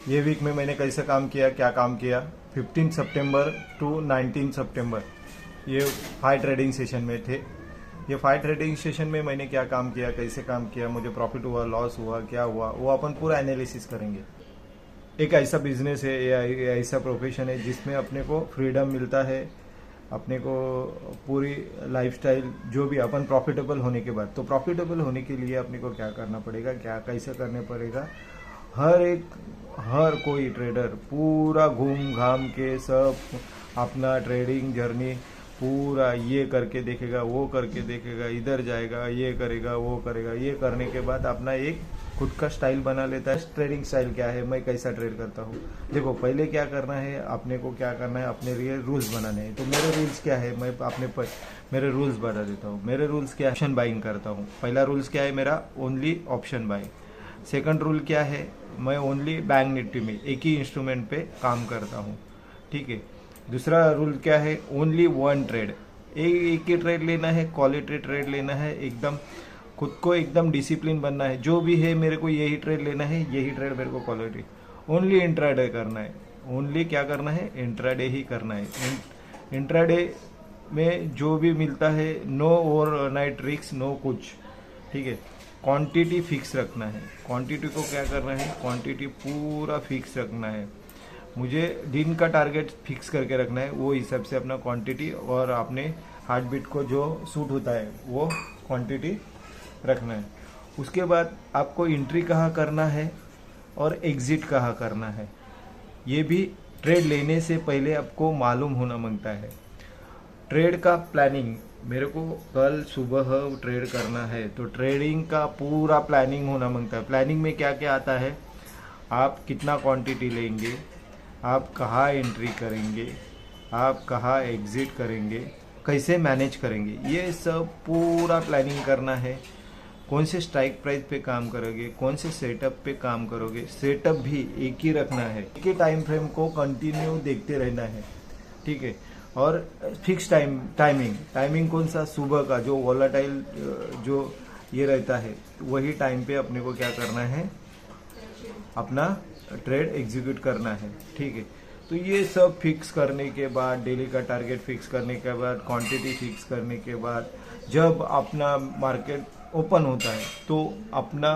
ये वीक में मैंने कैसे काम किया, क्या काम किया। 15 सितंबर टू 19 सितंबर ये 5 ट्रेडिंग सेशन में थे। ये 5 ट्रेडिंग सेशन में मैंने क्या काम किया, कैसे काम किया, मुझे प्रॉफिट हुआ, लॉस हुआ, क्या हुआ, वो अपन पूरा एनालिसिस करेंगे। एक ऐसा बिजनेस है या ऐसा प्रोफेशन है जिसमें अपने को फ्रीडम मिलता है, अपने को पूरी लाइफस्टाइल जो भी अपन प्रॉफिटेबल होने के बाद, तो प्रॉफिटेबल होने के लिए अपने को क्या करना पड़ेगा, क्या कैसे करने पड़ेगा। हर कोई ट्रेडर पूरा घूम घाम के सब अपना ट्रेडिंग जर्नी पूरा ये करके देखेगा, वो करके देखेगा, इधर जाएगा, ये करेगा, वो करेगा। ये करने के बाद अपना एक खुद का स्टाइल बना लेता है। ट्रेडिंग स्टाइल क्या है, मैं कैसा ट्रेड करता हूँ। देखो पहले क्या करना है, अपने को क्या करना है, अपने लिए रूल्स बनाने हैं। तो मेरे रूल्स क्या है, मैं अपने मेरे रूल्स बता देता हूँ। मेरे रूल्स क्या है, ऑप्शन बाइंग करता हूँ। पहला रूल्स क्या है मेरा, only option buying. Second rule क्या है, मैं ओनली बैंक निफ्टी में एक ही इंस्ट्रूमेंट पे काम करता हूँ, ठीक है। दूसरा रूल क्या है, ओनली वन ट्रेड, एक ही ट्रेड लेना है, क्वालिटी ट्रेड लेना है, एकदम खुद को एकदम डिसिप्लिन बनना है। जो भी है मेरे को यही ट्रेड लेना है, यही ट्रेड मेरे को क्वालिटी, ओनली इंट्राडे करना है। ओनली क्या करना है, इंट्राडे ही करना है। इंट्राडे में जो भी मिलता है, नो ओवरनाइट रिस्क, नो कुछ, ठीक है। क्वांटिटी फिक्स रखना है। क्वांटिटी को क्या करना है, क्वांटिटी पूरा फिक्स रखना है। मुझे दिन का टारगेट फिक्स करके रखना है, वो हिसाब से अपना क्वांटिटी और अपने हार्ट बीट को जो सूट होता है वो क्वांटिटी रखना है। उसके बाद आपको एंट्री कहाँ करना है और एग्जिट कहाँ करना है, ये भी ट्रेड लेने से पहले आपको मालूम होना मांगता है। ट्रेड का प्लानिंग, मेरे को कल सुबह ट्रेड करना है तो ट्रेडिंग का पूरा प्लानिंग होना मांगता है। प्लानिंग में क्या क्या आता है, आप कितना क्वांटिटी लेंगे, आप कहाँ एंट्री करेंगे, आप कहाँ एग्जिट करेंगे, कैसे मैनेज करेंगे, ये सब पूरा प्लानिंग करना है। कौन से स्ट्राइक प्राइस पे काम करोगे, कौन से सेटअप पे काम करोगे, सेटअप भी एक ही रखना है। एक ही टाइम फ्रेम को कंटिन्यू देखते रहना है, ठीक है। और फिक्स टाइमिंग कौन सा, सुबह का जो वोलाटाइल जो ये रहता है वही टाइम पे अपने को क्या करना है, अपना ट्रेड एग्जीक्यूट करना है, ठीक है। तो ये सब फिक्स करने के बाद, डेली का टारगेट फिक्स करने के बाद, क्वांटिटी फिक्स करने के बाद, जब अपना मार्केट ओपन होता है तो अपना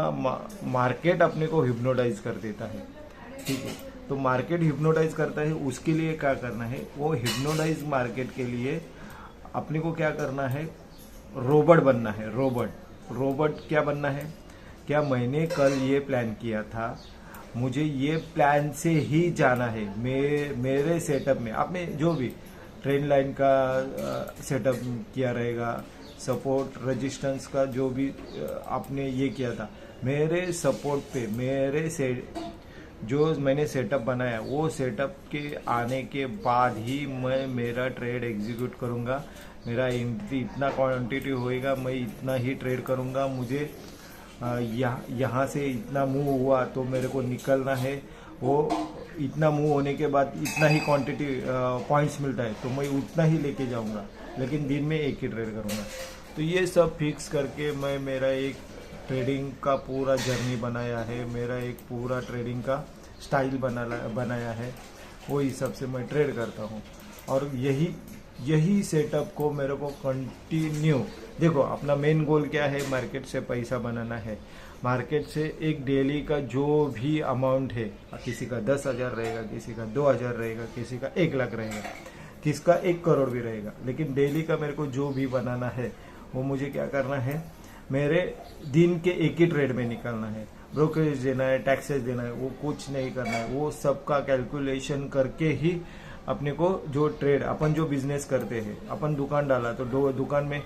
मार्केट अपने को हिप्नोटाइज कर देता है, ठीक है। तो मार्केट हिप्नोटाइज करता है, उसके लिए क्या करना है, वो हिप्नोटाइज मार्केट के लिए अपने को क्या करना है, रोबोट बनना है। रोबोट क्या बनना है, क्या मैंने कल ये प्लान किया था, मुझे ये प्लान से ही जाना है। मेरे सेटअप में आपने जो भी ट्रेन लाइन का सेटअप किया रहेगा, सपोर्ट रेजिस्टेंस का जो भी आपने ये किया था, मेरे सपोर्ट पे जो मैंने सेटअप बनाया, वो सेटअप के आने के बाद ही मैं मेरा ट्रेड एग्जीक्यूट करूँगा। मेरा इतना क्वांटिटी होएगा, मैं इतना ही ट्रेड करूँगा। मुझे यहाँ से इतना मूव हुआ तो मेरे को निकलना है, वो इतना मूव होने के बाद इतना ही क्वांटिटी पॉइंट्स मिलता है तो मैं उतना ही लेके जाऊँगा, लेकिन दिन में एक ही ट्रेड करूँगा। तो ये सब फिक्स करके मैं मेरा एक ट्रेडिंग का पूरा जर्नी बनाया है, मेरा एक पूरा ट्रेडिंग का स्टाइल बनाया है, वो हिसाब से मैं ट्रेड करता हूँ। और यही सेटअप को मेरे को कंटिन्यू, देखो अपना मेन गोल क्या है, मार्केट से पैसा बनाना है। मार्केट से एक डेली का जो भी अमाउंट है, किसी का 10,000 रहेगा, किसी का 2,000 रहेगा, किसी का 1 लाख रहेगा, किसी का 1 करोड़ भी रहेगा, लेकिन डेली का मेरे को जो भी बनाना है वो मुझे क्या करना है, मेरे दिन के एक ही ट्रेड में निकलना है। ब्रोकरेज देना है, टैक्सेस देना है, वो कुछ नहीं करना है। वो सबका कैलकुलेशन करके ही अपने को जो ट्रेड, अपन जो बिजनेस करते हैं, अपन दुकान डाला तो दुकान में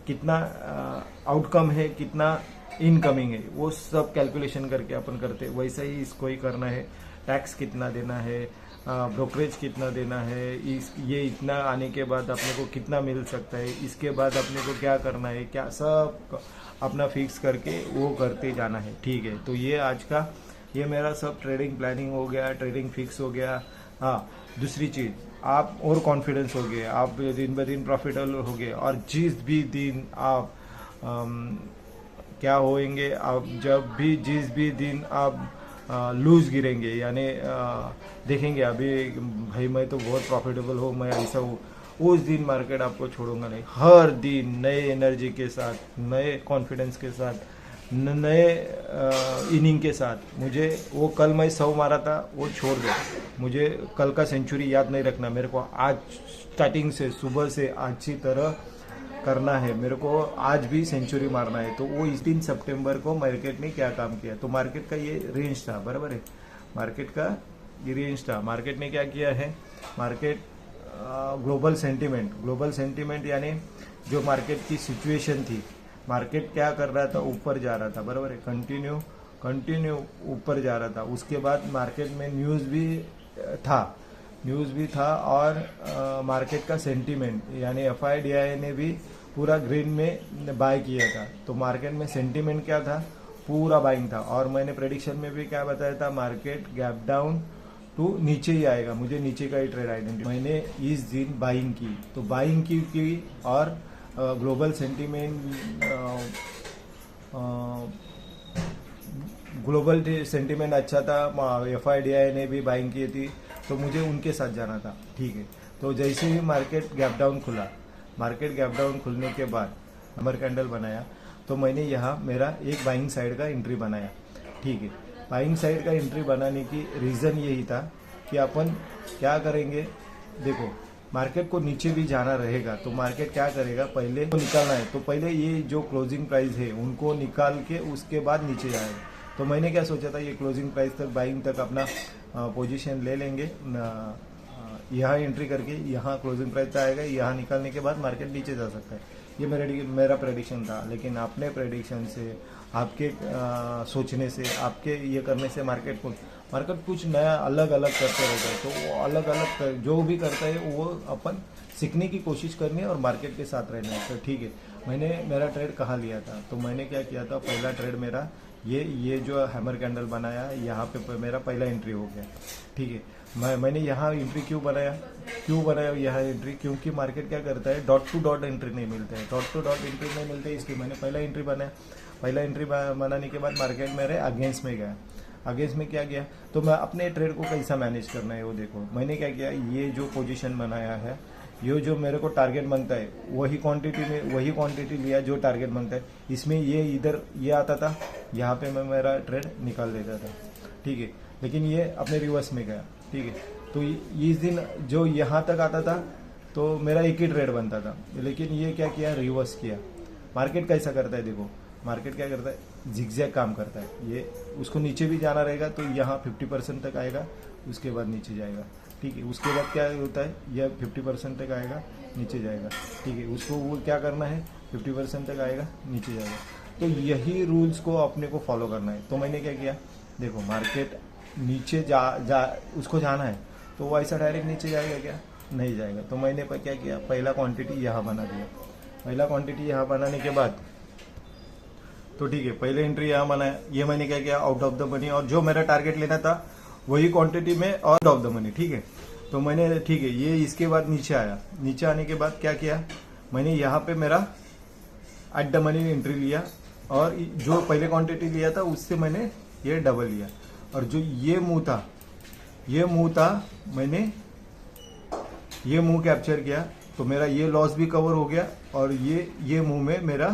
कितना आउटकम है, कितना इनकमिंग है, वो सब कैलकुलेशन करके अपन करते हैं। वैसा ही इसको ही करना है। टैक्स कितना देना है, ब्रोकरेज कितना देना है, ये इतना आने के बाद अपने को कितना मिल सकता है, इसके बाद अपने को क्या करना है, क्या सब अपना फिक्स करके वो करते जाना है, ठीक है। तो ये आज का ये मेरा सब ट्रेडिंग प्लानिंग हो गया, ट्रेडिंग फिक्स हो गया। हाँ, दूसरी चीज़, आप और कॉन्फिडेंस हो गए, आप दिन ब दिन प्रॉफिटेबल हो गए। और जिस भी दिन आप क्या होएंगे, आप जिस भी दिन आप लूज गिरेंगे, यानी देखेंगे अभी भाई मैं तो बहुत प्रॉफिटेबल हूँ, मैं ऐसा हूँ, उस दिन मार्केट आपको छोड़ूंगा नहीं। हर दिन नए एनर्जी के साथ, नए कॉन्फिडेंस के साथ, नए इनिंग के साथ। मुझे वो कल मैं 100 मारा था वो छोड़ दो, मुझे कल का सेंचुरी याद नहीं रखना, मेरे को आज स्टार्टिंग से सुबह से अच्छी तरह करना है, मेरे को आज भी सेंचुरी मारना है। तो वो इस 3 सितंबर को मार्केट ने क्या काम किया, तो मार्केट का ये रेंज था, बराबर है, मार्केट का ये रेंज था। मार्केट ने क्या किया है, मार्केट ग्लोबल सेंटीमेंट यानी जो मार्केट की सिचुएशन थी, मार्केट क्या कर रहा था, ऊपर जा रहा था, बराबर है, कंटिन्यू ऊपर जा रहा था। उसके बाद मार्केट में न्यूज़ भी था और मार्केट का सेंटीमेंट यानी FIDI ने भी पूरा ग्रीन में बाय किया था। तो मार्केट में सेंटीमेंट क्या था, पूरा बाइंग था। और मैंने प्रेडिक्शन में भी क्या बताया था, मार्केट गैप डाउन टू नीचे ही आएगा, मुझे नीचे का ही ट्रेड आइडेंटिफाई। मैंने इस दिन बाइंग की, तो बाइंग की और ग्लोबल सेंटीमेंट अच्छा था, FIDI ने भी बाइंग की थी, तो मुझे उनके साथ जाना था, ठीक है। तो जैसे ही मार्केट गैप डाउन खुलने के बाद हैमर कैंडल बनाया, तो मैंने यहाँ मेरा एक बाइंग साइड का एंट्री बनाया, ठीक है। बाइंग साइड का एंट्री बनाने की रीज़न यही था कि अपन क्या करेंगे, देखो मार्केट को नीचे भी जाना रहेगा, तो मार्केट क्या करेगा, पहले तो निकालना है, तो पहले ये जो क्लोजिंग प्राइस है उनको निकाल के उसके बाद नीचे जाएगा। तो मैंने क्या सोचा था, ये क्लोजिंग प्राइस तक, बाइंग तक अपना पोजीशन ले लेंगे, यहाँ एंट्री करके यहाँ क्लोजिंग प्राइस आएगा, यहाँ निकालने के बाद मार्केट नीचे जा सकता है। ये मेरा प्रेडिक्शन था। लेकिन अपने प्रेडिक्शन से, आपके सोचने से, आपके ये करने से मार्केट कुछ नया अलग अलग करते रहता है। तो वो अलग अलग जो भी करता है वो अपन सीखने की कोशिश करनी है और मार्केट के साथ रहना है। तो ठीक है, मैंने मेरा ट्रेड कहाँ लिया था, तो मैंने क्या किया था, पहला ट्रेड मेरा ये जो हैमर कैंडल बनाया, यहाँ पे मेरा पहला एंट्री हो गया, ठीक है। मैंने यहाँ एंट्री क्यों बनाया यहाँ एंट्री, क्योंकि मार्केट क्या करता है, डॉट टू डॉट एंट्री नहीं मिलता है, इसलिए मैंने पहला एंट्री बनाया। पहला एंट्री बनाने के बाद मार्केट मेरे अगेंस्ट में गया। अगेंस्ट में क्या गया, तो मैं अपने ट्रेड को कैसा मैनेज करना है वो देखो। मैंने क्या किया, ये जो पोजीशन बनाया है, ये जो मेरे को टारगेट बनता है वही क्वांटिटी लिया जो टारगेट बनता है। इसमें ये इधर ये आता था, यहाँ पे मैं मेरा ट्रेड निकाल देता था, ठीक है। लेकिन ये अपने रिवर्स में गया, ठीक है। तो इस दिन जो यहाँ तक आता था तो मेरा एक ही ट्रेड बनता था, लेकिन ये क्या किया, रिवर्स किया। मार्केट कैसा करता है देखो, मार्केट क्या करता है, जिगजैग काम करता है। ये उसको नीचे भी जाना रहेगा तो यहाँ 50% तक आएगा, उसके बाद नीचे जाएगा, ठीक है। उसके बाद क्या होता है, यह 50% तक आएगा, नीचे जाएगा, ठीक है। उसको वो क्या करना है, 50% तक आएगा, नीचे जाएगा। तो यही रूल्स को अपने को फॉलो करना है। तो मैंने क्या किया, देखो मार्केट नीचे उसको जाना है, तो वो ऐसा डायरेक्ट नीचे जाएगा क्या, नहीं जाएगा। तो मैंने क्या किया, पहला क्वांटिटी यहाँ बना दिया। पहला क्वांटिटी यहाँ बनाने के बाद तो ठीक है, पहले एंट्री यहाँ बनाया, ये मैंने क्या किया, आउट ऑफ द मनी, और जो मेरा टारगेट लेना था वही क्वांटिटी में आउट ऑफ द मनी, ठीक है। तो मैंने ठीक है, ये इसके बाद नीचे आया। नीचे आने के बाद क्या किया, मैंने यहाँ पे मेरा एट द मनी एंट्री लिया, और जो पहले क्वांटिटी लिया था उससे मैंने ये डबल लिया। और जो ये मुंह था मैंने ये मुंह कैप्चर किया, तो मेरा ये लॉस भी कवर हो गया और ये मुंह में मेरा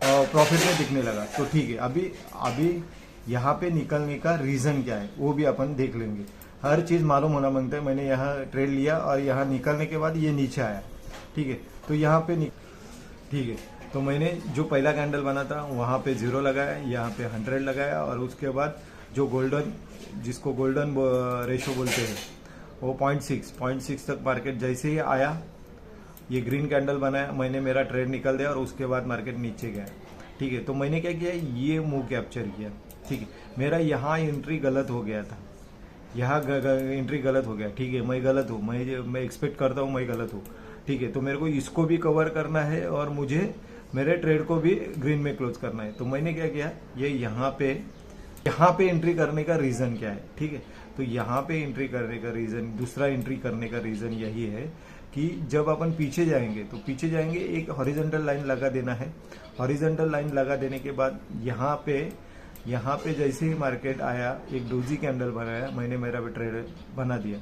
प्रॉफिट में दिखने लगा। तो ठीक है, अभी यहाँ पे निकलने का रीजन क्या है वो भी अपन देख लेंगे। हर चीज मालूम होना मांगता है। मैंने यहाँ ट्रेड लिया और यहाँ निकलने के बाद ये नीचे आया, ठीक है। तो यहाँ पे ठीक है, तो मैंने जो पहला कैंडल बना था वहाँ पे 0 लगाया, यहाँ पे 100 लगाया, और उसके बाद जो जिसको गोल्डन रेशो बोलते हैं वो 0.6 तक मार्केट जैसे ही आया, ये ग्रीन कैंडल बनाया, मैंने मेरा ट्रेड निकल दिया और उसके बाद मार्केट नीचे गया, ठीक है। तो मैंने क्या किया, ये मूव कैप्चर किया, ठीक है। मेरा यहाँ एंट्री गलत हो गया था, यहाँ एंट्री गलत हो गया, ठीक है। मैं गलत हूँ, मैं एक्सपेक्ट करता हूँ मैं गलत हूँ, ठीक है। तो मेरे को इसको भी कवर करना है और मुझे मेरे ट्रेड को भी ग्रीन में क्लोज करना है। तो मैंने क्या किया, ये यहाँ पे एंट्री करने का रीजन क्या है, ठीक है। तो यहाँ पे एंट्री करने का रीजन, दूसरा एंट्री करने का रीजन यही है कि जब अपन पीछे जाएंगे एक हॉरिजॉन्टल लाइन लगा देना है। हॉरिजॉन्टल लाइन लगा देने के बाद यहाँ पे यहाँ पे जैसे ही मार्केट आया, एक डोजी कैंडल बनाया, मैंने मेरा भी ट्रेड बना दिया।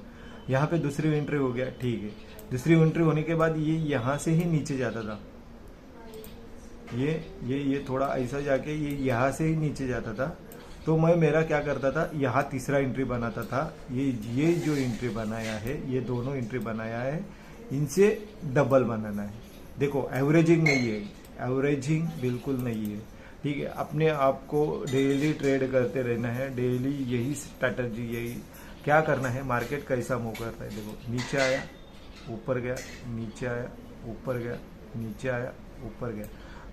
यहाँ पे दूसरी एंट्री हो गया, ठीक है। दूसरी एंट्री होने के बाद ये यहाँ से ही नीचे जाता था, ये थोड़ा ऐसा जाके ये यहाँ से ही नीचे जाता था। तो मैं मेरा क्या करता था, यहाँ तीसरा एंट्री बनाता था। ये जो एंट्री बनाया है, ये दोनों एंट्री बनाया है, इनसे डबल बनाना है। देखो एवरेजिंग नहीं है, एवरेजिंग बिल्कुल नहीं है, ठीक है। अपने आप को डेली ट्रेड करते रहना है, डेली यही स्ट्रैटेजी, यही क्या करना है। मार्केट कैसा मूव कर रहा है, देखो नीचे आया, ऊपर गया, नीचे आया, ऊपर गया, नीचे आया, ऊपर गया।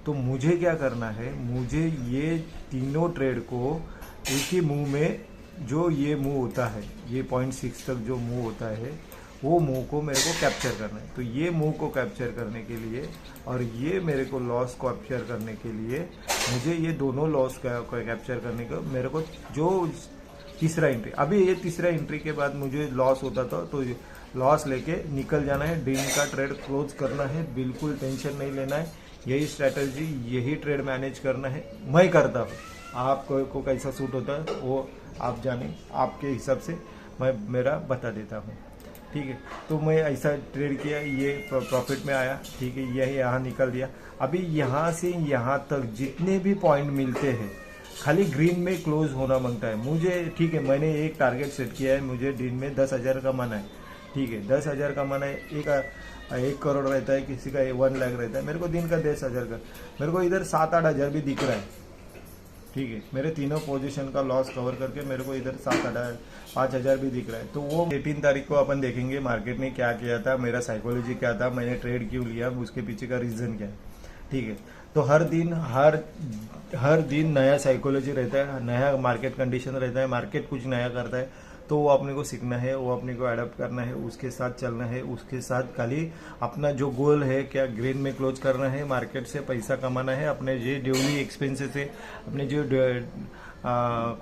तो मुझे क्या करना है, मुझे ये तीनों ट्रेड को एक ही मूव में, जो ये मूव होता है, ये 0.6 तक जो मूव होता है, वो मूव को मेरे को कैप्चर करना है। तो ये मूव को कैप्चर करने के लिए और ये मेरे को लॉस को कैप्चर करने के लिए, मुझे ये दोनों लॉस का कैप्चर करने का, मेरे को जो तीसरा एंट्री, अभी ये तीसरा एंट्री के बाद मुझे लॉस होता था, तो लॉस लेके निकल जाना है, दिन का ट्रेड क्लोज करना है, बिल्कुल टेंशन नहीं लेना है। यही स्ट्रैटेजी, यही ट्रेड मैनेज करना है, मैं करता हूँ। आपको कैसा सूट होता है वो आप जाने, आपके हिसाब से मैं मेरा बता देता हूँ, ठीक है। तो मैं ऐसा ट्रेड किया, ये प्रॉफिट में आया, ठीक है। यही यहाँ निकल दिया। अभी यहाँ से यहाँ तक जितने भी पॉइंट मिलते हैं, खाली ग्रीन में क्लोज होना मांगता है मुझे, ठीक है। मैंने एक टारगेट सेट किया है, मुझे दिन में 10,000 कमाना है, ठीक है। 10,000 कमाना है, 1 करोड़ रहता है, किसी का 1 लाख रहता है, मेरे को दिन का 10,000 का, मेरे को इधर 7-8 हज़ार भी दिख रहा है, ठीक है। मेरे तीनों पोजीशन का लॉस कवर करके मेरे को इधर 5,000 भी दिख रहा है। तो वो 18 तारीख को अपन देखेंगे मार्केट ने क्या किया था, मेरा साइकोलॉजी क्या था, मैंने ट्रेड क्यों लिया, उसके पीछे का रीजन क्या है, ठीक है। तो हर दिन नया साइकोलॉजी रहता है, नया मार्केट कंडीशन रहता है, मार्केट कुछ नया करता है, तो वो अपने को सीखना है, वो अपने को अडॉप्ट करना है, उसके साथ चलना है। उसके साथ खाली अपना जो गोल है, क्या ग्रीन में क्लोज करना है, मार्केट से पैसा कमाना है, अपने जो डेली एक्सपेंसेस है, अपने जो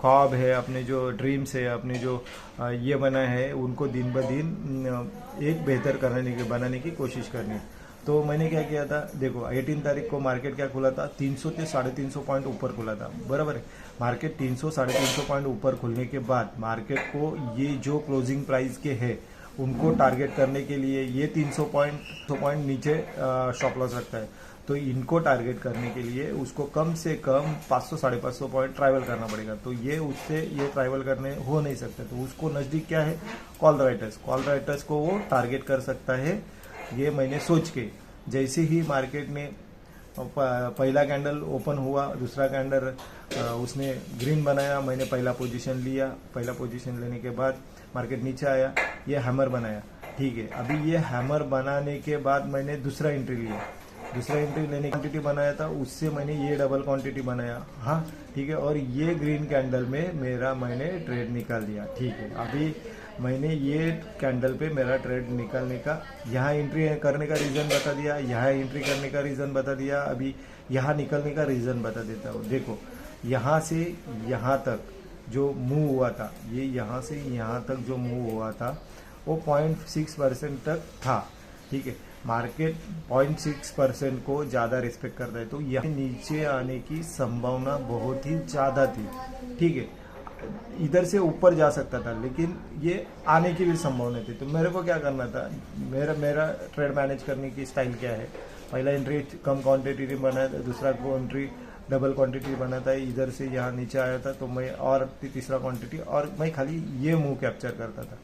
ख्वाब है, अपने जो ड्रीम्स है, अपने जो ये बना है, उनको दिन ब दिन एक बेहतर बनाने की कोशिश करनी है। तो मैंने क्या किया था, देखो 18 तारीख को मार्केट क्या खुला था, 300 से 350 पॉइंट ऊपर खुला था, बराबर है। मार्केट 300-350 पॉइंट ऊपर खुलने के बाद मार्केट को ये जो क्लोजिंग प्राइस के है, उनको टारगेट करने के लिए ये 300 पॉइंट नीचे स्टॉप लॉस रखता है। तो इनको टारगेट करने के लिए उसको कम से कम 500-550 पॉइंट ट्रैवल करना पड़ेगा। तो ये उससे ये ट्रैवल करने हो नहीं सकता। तो उसको नज़दीक क्या है, कॉल राइटर्स को वो टारगेट कर सकता है। ये मैंने सोच के, जैसे ही मार्केट में पहला कैंडल ओपन हुआ, दूसरा कैंडल उसने ग्रीन बनाया, मैंने पहला पोजीशन लिया। पहला पोजीशन लेने के बाद मार्केट नीचे आया, ये हैमर बनाया, ठीक है। अभी ये हैमर बनाने के बाद मैंने दूसरा एंट्री लिया। दूसरा एंट्री लेने क्वांटिटी बनाया था, उससे मैंने ये डबल क्वांटिटी बनाया, हाँ ठीक है। और ये ग्रीन कैंडल में मैंने ट्रेड निकाल दिया, ठीक है। अभी मैंने ये कैंडल पे मेरा ट्रेड निकालने का, यहाँ एंट्री करने का रीज़न बता दिया, यहाँ एंट्री करने का रीज़न बता दिया, अभी यहाँ निकलने का रीज़न बता देता हूँ। देखो यहाँ से यहाँ तक जो मूव हुआ था, ये यहाँ से यहाँ तक जो मूव हुआ था वो 0.6% तक था, ठीक है। मार्केट 0.6% को ज़्यादा रिस्पेक्ट करता है, तो यहाँ नीचे आने की संभावना बहुत ही ज़्यादा थी, ठीक है। इधर से ऊपर जा सकता था, लेकिन ये आने की भी संभावना थी। तो मेरे को क्या करना था, मेरा ट्रेड मैनेज करने की स्टाइल क्या है, पहला एंट्री कम क्वांटिटी बनाया था, दूसरा एंट्री डबल क्वांटिटी बना था, इधर से यहाँ नीचे आया था तो मैं और तीसरा क्वांटिटी, और मैं खाली ये मूव कैप्चर करता था।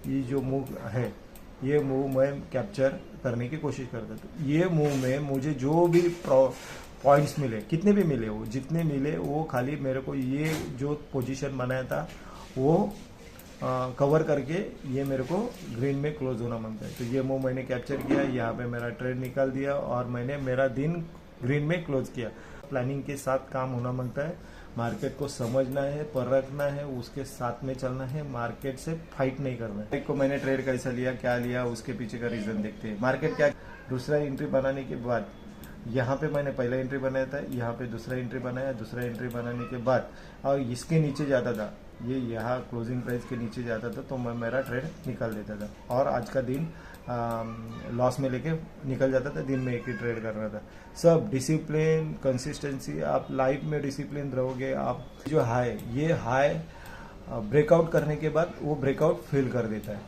ये जो मूव है, ये मूव मैं कैप्चर करने की कोशिश करता था। ये मूव में मुझे जो भी पॉइंट्स मिले, कितने भी मिले, वो जितने मिले, वो खाली मेरे को ये जो पोजीशन बनाया था वो कवर करके ये मेरे को ग्रीन में क्लोज होना मांगता है। तो ये मूव मैंने कैप्चर किया, यहाँ पे मेरा ट्रेड निकाल दिया और मैंने मेरा दिन ग्रीन में क्लोज किया। प्लानिंग के साथ काम होना मांगता है, मार्केट को समझना है, परखना है, उसके साथ में चलना है, मार्केट से फाइट नहीं करना है। को मैंने ट्रेड कैसा लिया, क्या लिया, उसके पीछे का रीजन देखते हैं। मार्केट क्या, दूसरा एंट्री बनाने के बाद यहाँ पे मैंने पहला एंट्री बनाया था, यहाँ पे दूसरा एंट्री बनाया, दूसरा एंट्री बनाने के बाद और इसके नीचे जाता था, ये यहाँ क्लोजिंग प्राइस के नीचे जाता था तो मैं मेरा ट्रेड निकाल देता था, और आज का दिन लॉस में लेके निकल जाता था, दिन में एक ही ट्रेड कर रहा था। सब डिसिप्लिन, कंसिस्टेंसी, आप लाइफ में डिसिप्लिन रहोगे, आप जो ये हाई ब्रेकआउट करने के बाद वो ब्रेकआउट फेल कर देता है।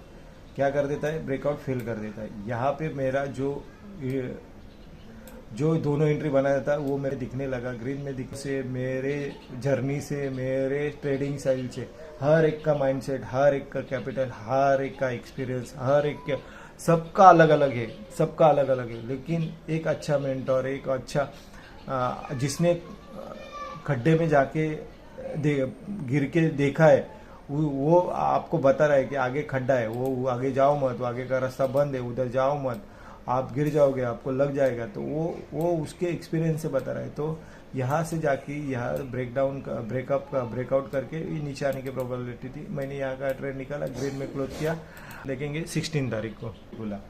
क्या कर देता है? ब्रेकआउट फेल कर देता है। यहाँ पे मेरा जो दोनों एंट्री बनाया था वो मेरे दिखने लगा, ग्रीन में दिख से, मेरे जर्नी से, मेरे ट्रेडिंग स्टाइल से, हर एक का माइंडसेट, हर एक का कैपिटल, हर एक का एक्सपीरियंस, हर एक का, सबका अलग अलग है, सबका अलग अलग है। लेकिन एक अच्छा मेंटोर, एक अच्छा जिसने खड्डे में जाके गिर के देखा है, वो आपको बता रहा है कि आगे खड्डा है, वो आगे जाओ मत, वो आगे का रास्ता बंद है, उधर जाओ मत, आप गिर जाओगे, आपको लग जाएगा। तो वो उसके एक्सपीरियंस से बता रहा है। तो यहाँ से जाके यहाँ ब्रेकआउट करके ये नीचे आने की प्रोबेबिलिटी थी। मैंने यहाँ का ट्रेड निकाला, ग्रीन में क्लोज किया। देखेंगे 16 तारीख को खुला,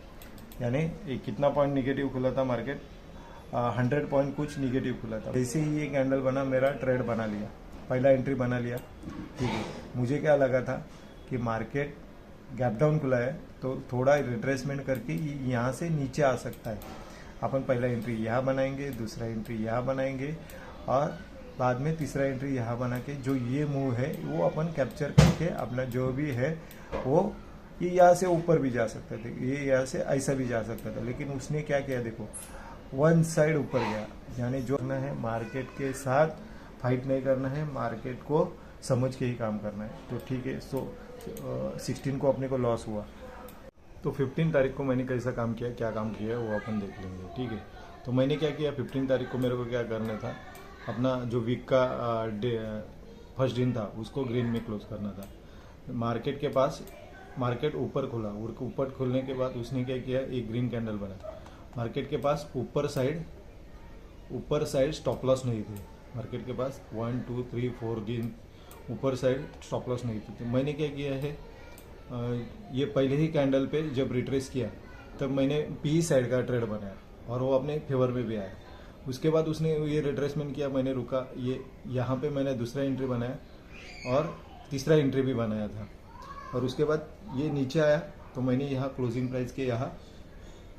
यानी कितना पॉइंट निगेटिव खुला था मार्केट, 100 पॉइंट कुछ निगेटिव खुला था। जैसे ही ये कैंडल बना, मेरा ट्रेड बना लिया, पहला एंट्री बना लिया। ठीक है, मुझे क्या लगा था कि मार्केट गैप डाउन खुला है तो थोड़ा रिट्रेसमेंट करके यहाँ से नीचे आ सकता है। अपन पहला एंट्री यहाँ बनाएंगे, दूसरा एंट्री यहाँ बनाएंगे, और बाद में तीसरा एंट्री यहाँ बना के जो ये मूव है वो अपन कैप्चर करके अपना जो भी है वो ये यहाँ से ऊपर भी जा सकते थे, ये यहाँ से ऐसा भी जा सकता था। लेकिन उसने क्या किया, देखो वन साइड ऊपर गया। यानी जो करना है मार्केट के साथ फाइट नहीं करना है, मार्केट को समझ के ही काम करना है। तो ठीक है, 16 को अपने को लॉस हुआ। तो 15 तारीख को मैंने कैसा काम किया, क्या काम किया वो अपन देख लेंगे। ठीक है, तो मैंने क्या किया, 15 तारीख को मेरे को क्या करना था, अपना जो वीक का फर्स्ट दिन था उसको ग्रीन में क्लोज करना था। मार्केट के पास, मार्केट ऊपर खुला, ऊपर खुलने के बाद उसने क्या किया, एक ग्रीन कैंडल बना। मार्केट के पास ऊपर साइड स्टॉप लॉस नहीं थे। मार्केट के पास 1 2 3 4 दिन ऊपर साइड स्टॉप लॉस नहीं थी। तो मैंने क्या किया है, ये पहले ही कैंडल पे जब रिट्रेस किया तब मैंने पी साइड का ट्रेड बनाया और वो अपने फेवर में भी आया। उसके बाद उसने ये रिट्रेसमेंट किया, मैंने रुका, ये यहाँ पे मैंने दूसरा एंट्री बनाया और तीसरा एंट्री भी बनाया था। और उसके बाद ये नीचे आया तो मैंने यहाँ क्लोजिंग प्राइस के यहाँ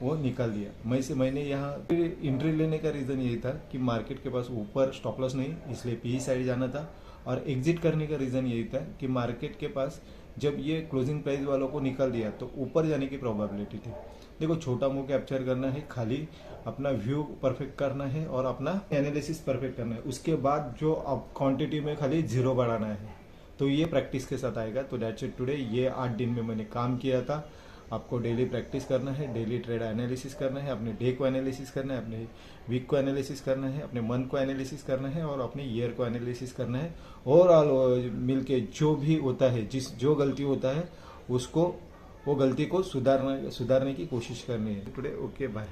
वो निकाल दिया। मैंने यहाँ एंट्री लेने का रीज़न यही था कि मार्केट के पास ऊपर स्टॉप लॉस नहीं, इसलिए पी साइड जाना था। और एग्जिट करने का रीज़न यही था कि मार्केट के पास जब ये क्लोजिंग प्राइस वालों को निकाल दिया तो ऊपर जाने की प्रोबेबिलिटी थी। देखो, छोटा मूव कैप्चर करना है, खाली अपना व्यू परफेक्ट करना है और अपना एनालिसिस परफेक्ट करना है। उसके बाद जो अब क्वांटिटी में खाली 0 बढ़ाना है, तो ये प्रैक्टिस के साथ आएगा। तो दैट्स इट टुडे। ये 8 दिन में मैंने काम किया था। आपको डेली प्रैक्टिस करना है, डेली ट्रेड एनालिसिस करना है, अपने डे को एनालिसिस करना है, अपने वीक को एनालिसिस करना है, अपने मंथ को एनालिसिस करना है और अपने ईयर को एनालिसिस करना है। ओवरऑल मिलके जो भी होता है, जो गलती होता है उसको, वो गलती को सुधारने की कोशिश करनी है। Today okay, bye.